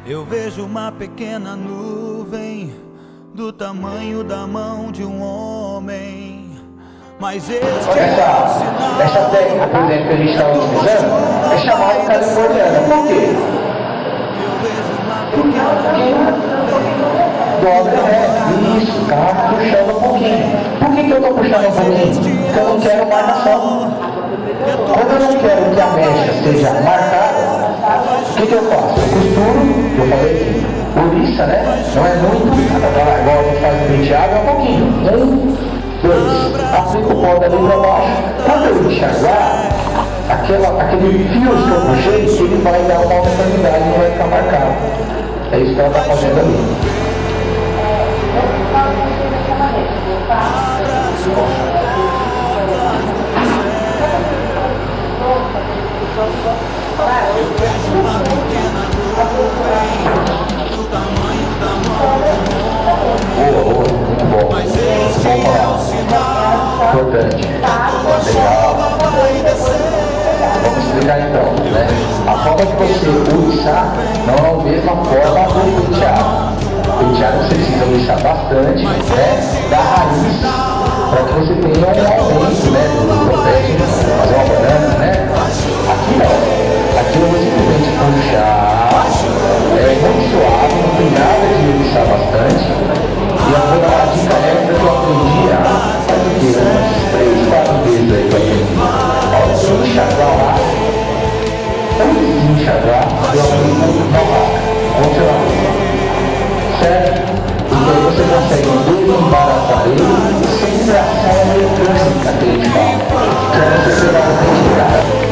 Eu vejo uma pequena nuvem do tamanho da mão de um homem, mas este é o sinal. Essa técnica, por exemplo, que a gente está utilizando é chamada californiana. Por quê? Eu vejo uma pequena Dobra, né? Isso, tá puxando um pouquinho. Por que eu estou puxando um pouquinho? Porque eu não quero marcação. Quando eu não quero que a mecha seja marcada, o que eu faço? Eu costuro, eu falei aqui, ouriça, né? Não é muito, igual a gente faz no penteado, é um pouquinho. 1, 2, aplico o pó dali para baixo. Quando eu enxaguar, aquele fio que eu puxei, ele vai dar uma uniformidade e não vai ficar marcado. É isso que ela está fazendo ali. Boa, muito bom. Vamos lá. Importante. Legal. Vamos explicar então, né? A forma que você usa não é a mesma forma do penteado. O penteado você precisa uçar bastante, né? Da raiz, para que você tenha um aumento, né? Do protesto, fazer uma banana, né? Aqui não. Aqui eu vou simplesmente puxar, é muito suave, não tem nada de uçar bastante. E eu vou dar uma dica extra que eu aprendi faz o quê? Umas 3, 4 vezes aí que eu aprendi. A hora que eu enxaguar lá, antes de enxaguar, eu aprendi uma vaca. Vamos lá. Certo? Porque aí você consegue desembaraçar ele sem tração mecânica que ele fala. Que é você pegar o penteado.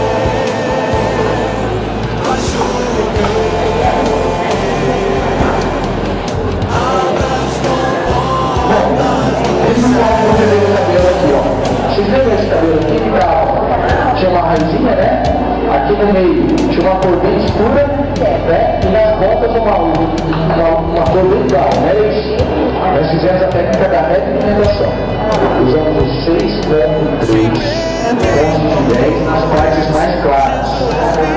Vocês lembram esse cabelo aqui que tinha uma raizinha, né? Aqui no meio tinha uma cor bem escura, né? E nas pontas uma cor bem clara, né? Nós fizemos a técnica da repigmentação. Usamos os 6.3 pontos de 10 nas partes mais claras.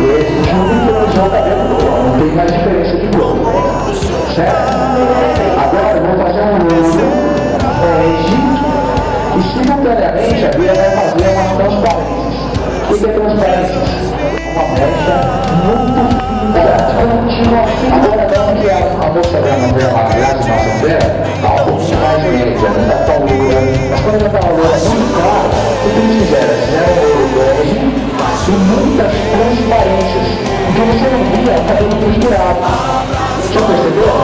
E aí a gente uniformizou o cabelo, não tem mais diferença de cor. Certo? Agora eu vou fazer um novo e simultaneamente a Bia vai fazer umas transparências. O que é transparências? Uma mecha muito contínua. Agora não que a moça dela vê a graça na ação dela, está um pouquinho mais média, não está tão loura. Mas quando ela está loura muito clara, o que eles fizeram? Fizeram um bege e muitas transparências. Porque você não via o cabelo costurado. Já percebeu?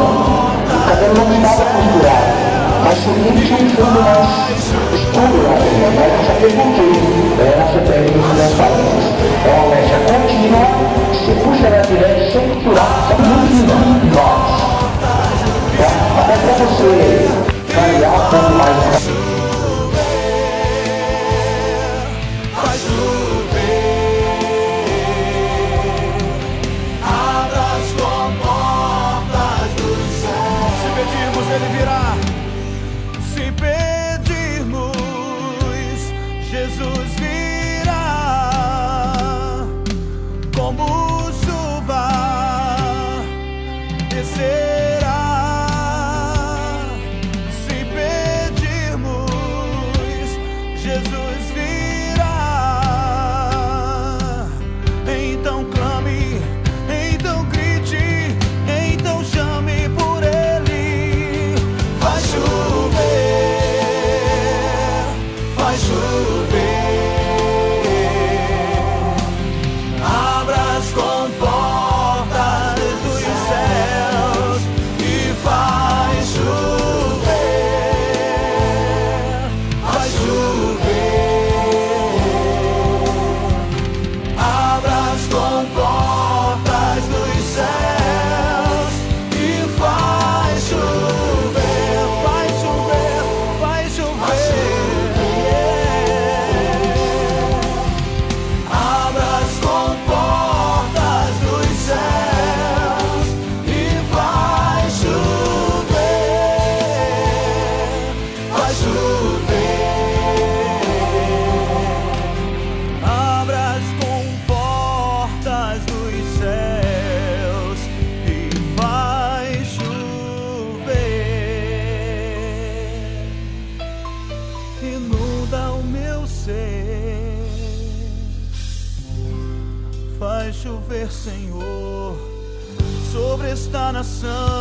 O cabelo não estava costurado. Mas se ele tinha um fundo mais escuro, vai saber por quê. É a sua técnica de transparências. É uma mecha contínua, você puxa ela direto sem costurar, só muito fino, até para você variar um pouco mais. Ele virá. Se pedirmos, Jesus virá como chuva chover, Senhor, sobre esta nação.